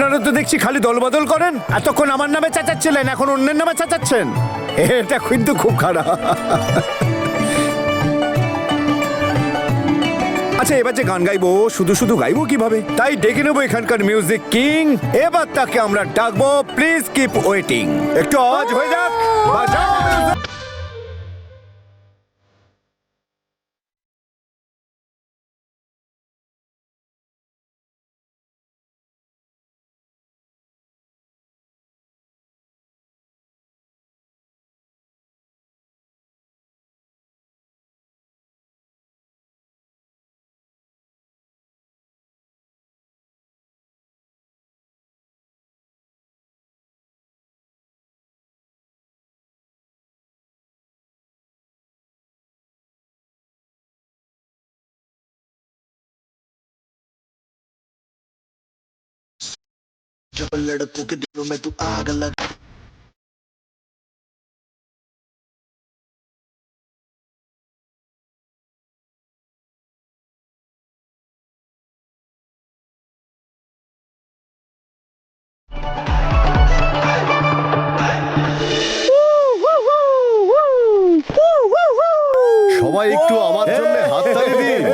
আপনারা তো দেখছি খালি দলবদল করেন। এতক্ষণ আমার নামে চেঁচাচ্ছিলেন, এখন অন্যের নামে চেঁচাচ্ছেন। এটা কিন্তু খুব খারাপ। আচ্ছা, এবার যে গান গাইবো শুধু শুধু গাইবো কিভাবে? তাই ডেকে নেবো এখানকার মিউজিক কিং। এবার তাকে আমরা ডাকবো। Please keep waiting. একটু আওয়াজ হয়ে যাক, বাজাও music। जब लड़कों के दिलों में तू आग लगा। সবাই একটু আমার জন্য হাততালি দিন।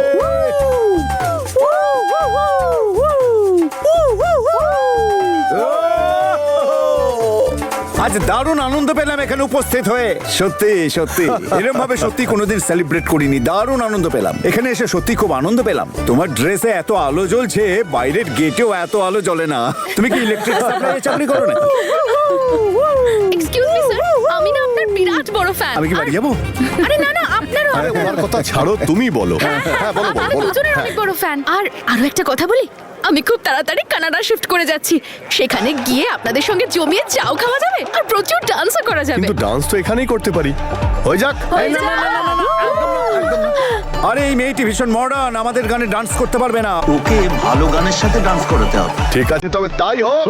আজ দারুণ আনন্দ পেলাম এখানে উপস্থিত হয়ে। সত্যি সত্যি এরকম ভাবে সত্যি কোনোদিন সেলিব্রেট করিনি। দারুণ আনন্দ পেলাম এখানে এসে, সত্যি খুব আনন্দ পেলাম। তোমার ড্রেসে এত আলো জ্বলছে, বাইরের গেটেও এত আলো জ্বলে না। তুমি কি ইলেকট্রিক সাপ্লাই চাকরি করো না? এক্সকিউজ মি স্যার, আমি না আপনার বিরাট বড় ফ্যান। আমি কি বাড়ি যাবো? আরে না না, আপনারও। আরে ওনার কথা ছাড়ো, তুমি বলো। হ্যাঁ বলো বলো আমি বলো। দুজনের অনেক বড় ফ্যান। আর আরো একটা কথা বলি, আমি খুব তাড়াতাড়ি কানাডা শিফট করে যাচ্ছি। সেখানে গিয়ে আপনাদের সঙ্গে জমিয়ে চাও খাওয়া যাবে আর প্রচুর ডান্সও করা যাবে। কিন্তু ডান্স তো এখানেই করতে পারি। হয়ে যাক। হয়ে না, না, না, না, না, না, একদম না, একদম না। আরে এই মেয়েটি ভীষণ মডার্ন, আমাদের গানে ডান্স করতে পারবে না। ওকে ভালো গানের সাথে ডান্স করাতে হবে। ঠিক আছে, তবে তাই হোক।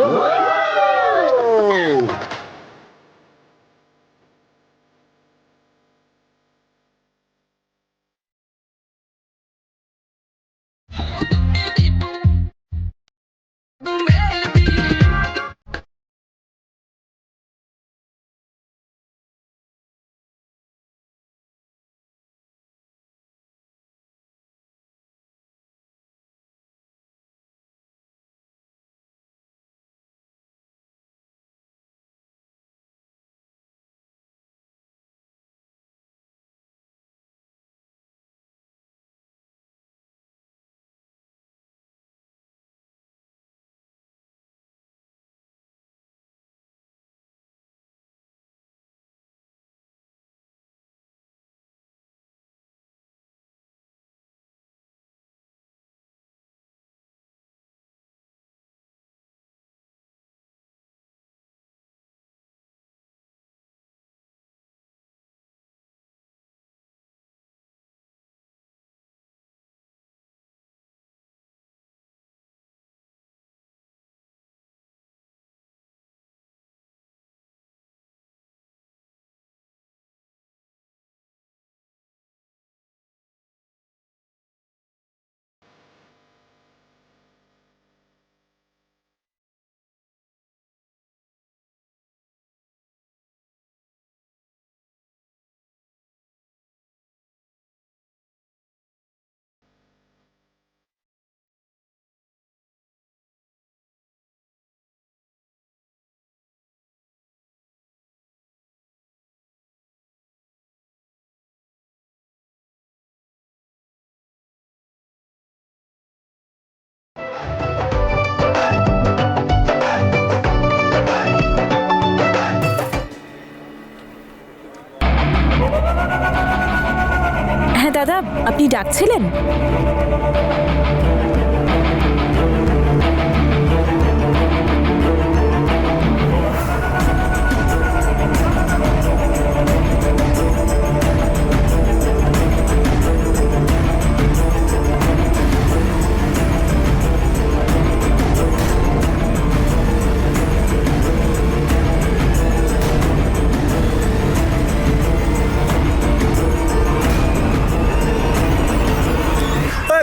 হ্যাঁ দাদা, আপনি ডাকছিলেন?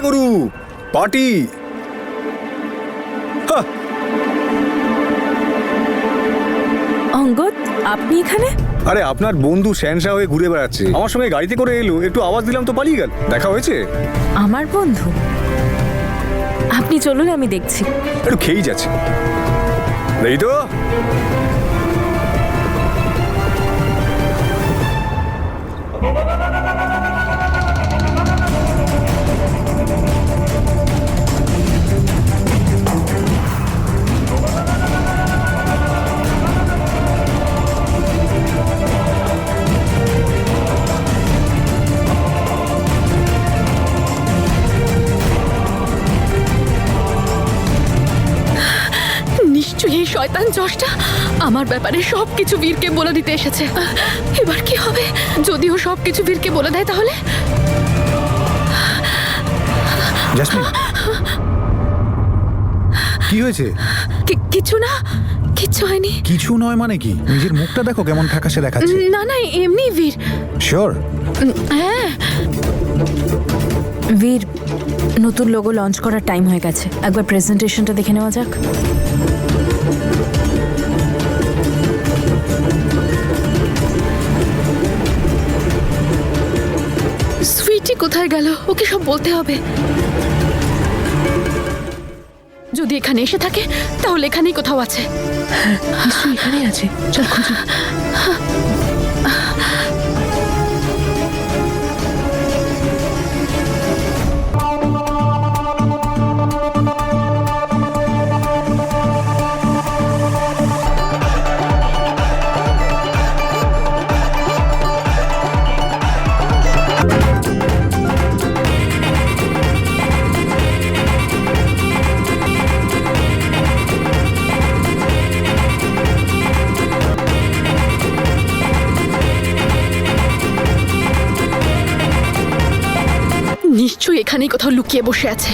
গুরু পার্টি। আপনি এখানে? আরে আপনার বন্ধু শ্যানশা হয়ে ঘুরে বেড়াচ্ছে, আমার সঙ্গে গাড়িতে করে এলো, একটু আওয়াজ দিলাম তো পালিয়ে গেল। দেখা হয়েছে? আমার বন্ধু? আপনি চলুন, আমি দেখছি। একটু খেয়েই যাচ্ছে। এই তো নিশ্চয়ই এই শয়তান যশটা আমার ব্যাপারে সবকিছু বীরকে বলে দিতে এসেছে। এবার কি হবে? যদিও সবকিছু বীরকে বলে দেয় তাহলে? জাসমিন, কি হয়েছে? কিছু না, কিচ্ছু হয়নি। কিছু নয় মানে কি? নিজের মুখটা দেখো কেমন ফ্যাকাশে দেখাচ্ছে। না না, এমনি বীর। শিওর? হ্যাঁ। বীর, নতুন লোগো লঞ্চ করার টাইম হয়ে গেছে, একবার প্রেজেন্টেশনটা দেখে নেওয়া যাক। সুইটি কোথায় গেল? ওকে সব বলতে হবে। যদি এখানে এসে থাকে তাহলে এখানেই কোথাও আছে। নিশ্চয়ই এখানেই আছে, চল খুঁজি। নিশ্চয়ই এখানেই কোথাও লুকিয়ে বসে আছে।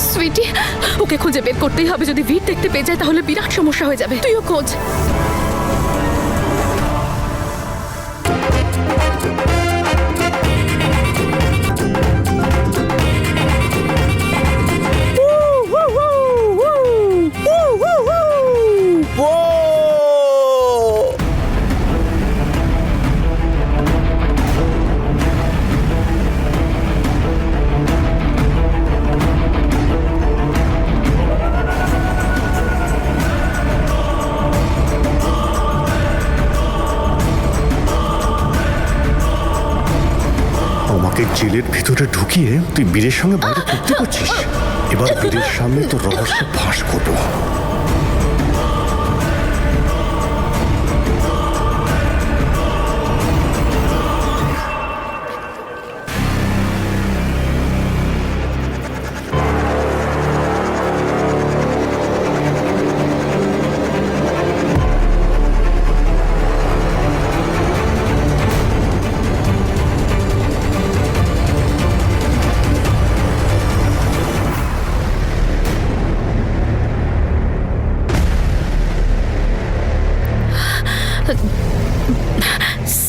সুইটি, ওকে খুঁজে বের করতেই হবে। যদি বীর দেখতে পেয়ে যায় তাহলে বিরাট সমস্যা হয়ে যাবে। তুইও খোঁজ। আমাকে জেলের ভিতরে ঢুকিয়ে তুই বীরের সঙ্গে বাইরে ফুর্তি করছিস। এবার বীরের সামনে তো রহস্য ফাঁস করবো।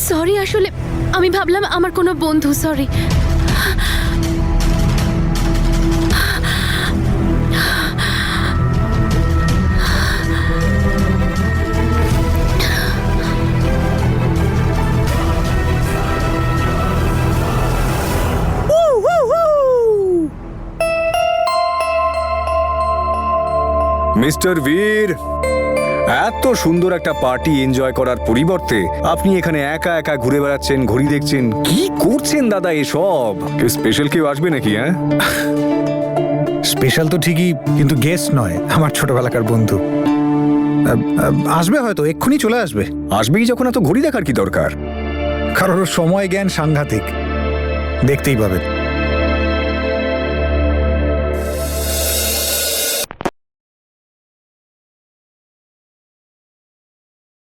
সরি, আসলে আমি ভাবলাম আমার কোনো বন্ধু। সরি। মিস্টার বীর, এত সুন্দর একটা পার্টি এনজয় করার পরিবর্তে আপনি এখানে একা একা ঘুরে বেড়াচ্ছেন, ঘড়ি দেখছেন। কি করছেন দাদা এসব? স্পেশাল কেউ আসবে নাকি? হ্যাঁ, স্পেশাল তো ঠিকই, কিন্তু গেস্ট নয়, আমার ছোটবেলাকার বন্ধু। আসবে হয়তো, এক্ষুনি চলে আসবে। আসবেই যখন এত ঘড়ি দেখার কি দরকার? কারোর সময় জ্ঞান সাংঘাতিক, দেখতেই পাবেন।